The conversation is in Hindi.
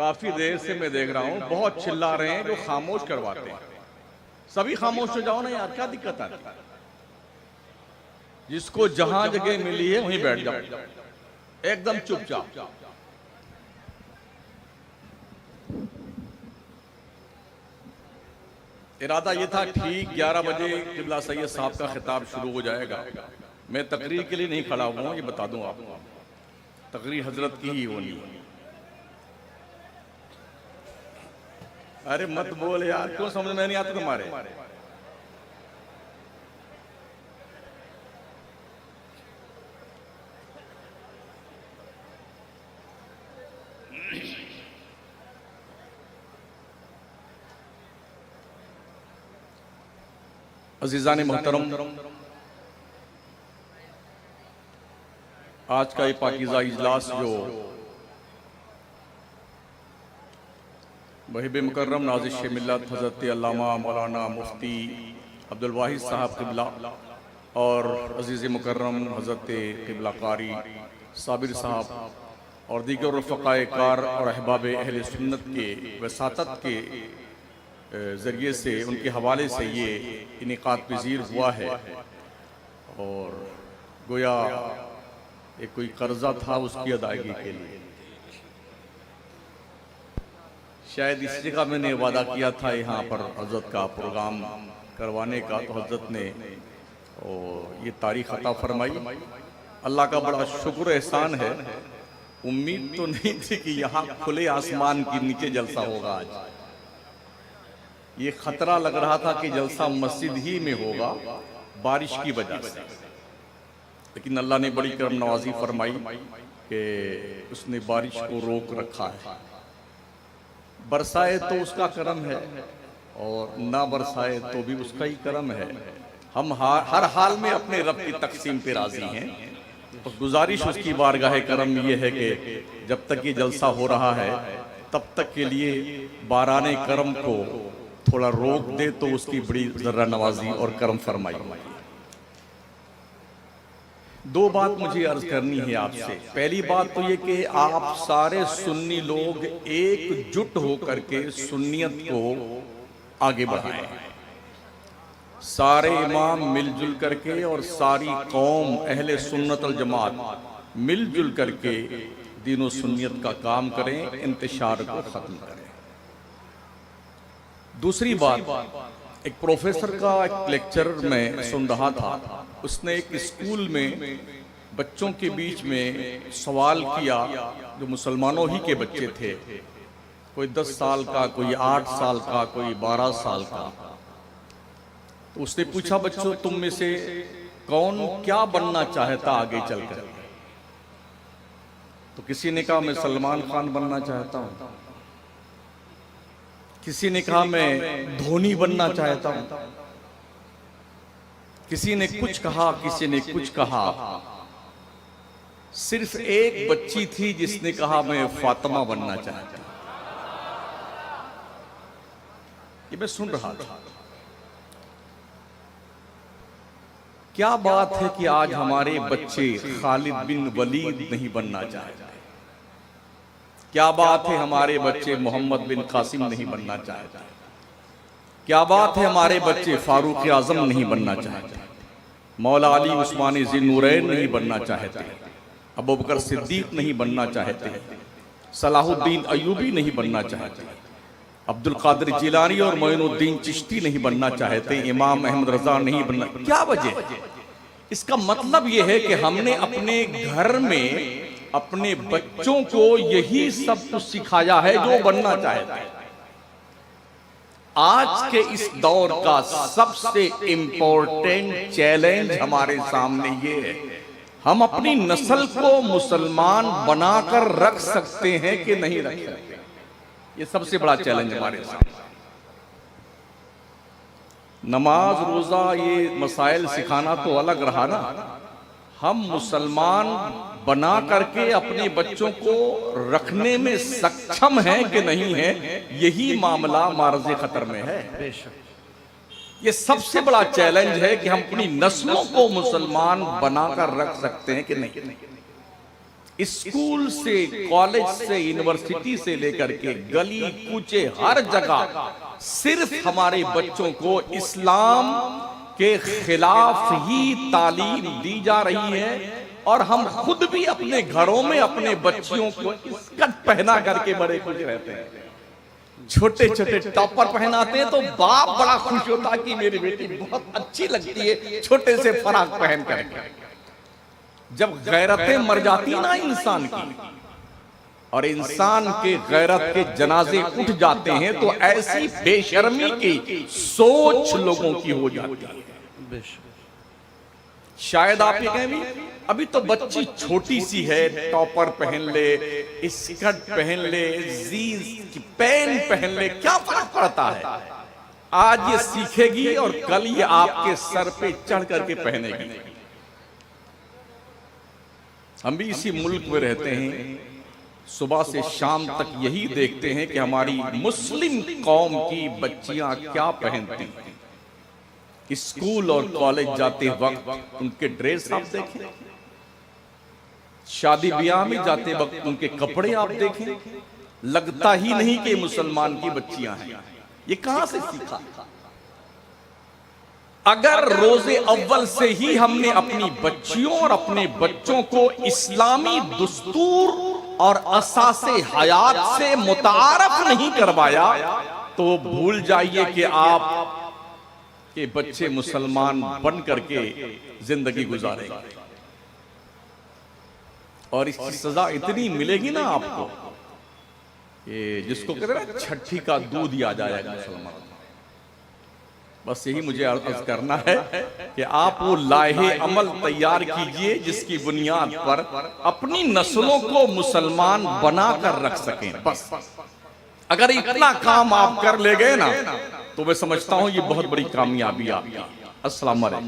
काफी देर से मैं देख रहा हूं, बहुत चिल्ला रहे हैं जो खामोश करवाते हैं। सभी खामोश हो जाओ ना यार, क्या दिक्कत है? जिसको जहां जगह मिली है वहीं बैठ जाओ, एकदम चुपचाप। इरादा ये था ठीक 11 बजे किबला सैयद साहब का खिताब शुरू हो जाएगा। मैं तकरीर के लिए नहीं खड़ा हुआ हूं, ये बता दूं आपको, तकरीर हजरत की ही होनी है। अरे मत बोल यार, क्यों समझ में नहीं आता तुम्हारे? अजीज़ान मोहतरम, आज का ये पाकीज़ा इजलास जो वहीब मुकर्रम नाज़िश मिल्लत हज़रत अल्लामा मौलाना मुफ्ती अब्दुल वाहिद साहब क़िबला और अज़ीज़ मुकर्रम हज़रत क़िबला कारी साबिर साहब और दीगर रफ़क़ाए कार और अहबाब अहले सुन्नत के वसातत के ज़रिए से, उनके हवाले से ये इनेक़ाद पज़ीर हुआ है। और गोया एक कोई कर्जा था, उसकी अदायगी के लिए शायद इस जगह मैंने वादा किया था यहाँ पर हज़रत का प्रोग्राम करवाने का, तो हज़रत ने और ये तारीख़ अता फरमाई। अल्लाह का बड़ा शुक्र एहसान है। उम्मीद तो नहीं थी कि यहाँ खुले आसमान के नीचे जलसा होगा। आज ये खतरा लग रहा था कि जलसा मस्जिद ही में होगा बारिश की वजह से, लेकिन अल्लाह ने बड़ी करम नवाजी फरमाई कि उसने बारिश को रोक रखा है। बरसाए तो उसका करम है और ना बरसाए तो भी उसका ही करम है। हम हर हाल में अपने रब की तकसीम पे राजी हैं। तो गुजारिश उसकी बारगाह करम ये है कि जब तक ये जलसा हो रहा है तब तक के लिए बाराने करम को थोड़ा रोक दे तो उसकी बड़ी जर्रा नवाजी और करम फरमाई। दो बात मुझे अर्ज करनी है आपसे। पहली बात तो ये कि आप सारे सुन्नी लोग एकजुट होकर के सुन्नियत को आगे बढ़ाएं। सारे इमाम मिलजुल करके और सारी कौम अहले सुन्नत अल जमात मिलजुल करके दीन व सुन्नियत का काम करें, इंतशार को खत्म करें। दूसरी बात, एक प्रोफेसर का एक लेक्चर में सुन रहा था। उसने एक स्कूल में बच्चों के बीच में सवाल किया, जो मुसलमानों ही के बच्चे थे, कोई 10 साल का, कोई 8 साल का, कोई 12 साल का। तो उसने पूछा, बच्चों तुम में से कौन क्या बनना चाहता आगे चलकर? तो किसी ने कहा मैं सलमान खान बनना चाहता हूं, किसी ने कहा मैं धोनी बनना चाहता हूं, किसी ने कुछ कहा, किसी ने कुछ कहा। सिर्फ एक बच्ची थी जिसने कहा मैं फातिमा बनना चाहती हूं। ये मैं सुन रहा था। क्या बात है कि आज हमारे बच्चे खालिद बिन वलीद नहीं बनना चाहते? क्या बात है हमारे बच्चे मोहम्मद बिन कासिम नहीं बनना चाहते? क्या बात है हमारे बच्चे फारूक आजम नहीं बनना चाहते, मौला अली उस्मानी ज़िन्नूरैन नहीं बनना चाहते, अबू बकर सिद्दीक नहीं बनना चाहते, सलाहुद्दीन अयूबी नहीं बनना चाहते, अब्दुल कादिर जिलानी और मोइनुद्दीन चिश्ती नहीं बनना चाहते, इमाम अहमद रजा नहीं बनना? क्या वजह? इसका मतलब यह है कि हमने अपने घर में अपने बच्चों को यही सब कुछ सिखाया है जो बनना चाहता है। आज के इस दौर का सबसे इंपॉर्टेंट चैलेंज हमारे सामने ये है, हम अपनी नस्ल को मुसलमान बनाकर रख सकते हैं कि नहीं रख सकते? ये सबसे बड़ा चैलेंज हमारे सामने। नमाज रोजा ये मसाइल सिखाना तो अलग रहा ना, हम मुसलमान बना करके अपने बच्चों को रखने में सक्षम हैं कि नहीं है, यही मामला मारज़े खतर में है। ये सबसे बड़ा चैलेंज है कि हम अपनी नस्लों को मुसलमान बनाकर रख सकते हैं कि नहीं। स्कूल से, कॉलेज से, यूनिवर्सिटी से लेकर के गली कूचे हर जगह सिर्फ हमारे बच्चों को इस्लाम के खिलाफ ही तालीम दी जा रही है। और हम खुद भी अपने घरों में अपने बच्चियों को स्कर्ट पहना करके बड़े खुश रहते हैं। छोटे छोटे टॉपर पहनाते हैं तो बाप बड़ा खुश होता है कि मेरी बेटी बहुत अच्छी लगती है छोटे से फराक पहन करके। जब गैरतें मर जाती ना इंसान की और इंसान के गैरत के जनाजे उठ जाते हैं तो ऐसी बेशर्मी की सोच लोगों की हो जाती है। शायद आप ये कहें भी अभी तो बच्ची छोटी सी है, टॉपर पहन ले, स्कर्ट पहन ले, जीन्स की पैंट पहन ले, क्या फर्क पड़ता है। आज ये सीखेगी और कल ये आपके सर पे चढ़ करके पहनेगी। हम भी इसी मुल्क में रहते हैं, सुबह से शाम तक यही देखते हैं कि हमारी मुस्लिम कौम की बच्चियां क्या पहनती हैं। स्कूल और कॉलेज जाते वक्त उनके ड्रेस आप देखें, शादी ब्याह में जाते वक्त उनके कपड़े आप देखें, लगता ही नहीं कि मुसलमान की बच्चियां हैं। ये कहां से सीखा? अगर रोजे अव्वल से ही हमने अपनी बच्चियों और अपने बच्चों को इस्लामी दुस्तूर और असासे हयात से मुतारफ नहीं करवाया तो भूल जाइए कि आप के बच्चे मुसलमान बन करके जिंदगी गुजारेंगे और इसकी सजा इतनी मिलेगी ना आपको कि जिसको कहते हैं ना छठी का दूध याद आएगा मुसलमान। बस यही मुझे अर्ज करना है कि आप वो लाहे अमल तैयार कीजिए जिसकी बुनियाद पर अपनी नस्लों को मुसलमान बनाकर रख सकें। बस अगर इतना काम आप कर ले गए ना तो मैं समझता हूं ये बहुत बड़ी कामयाबी आपकी। अस्सलाम वालेकुम।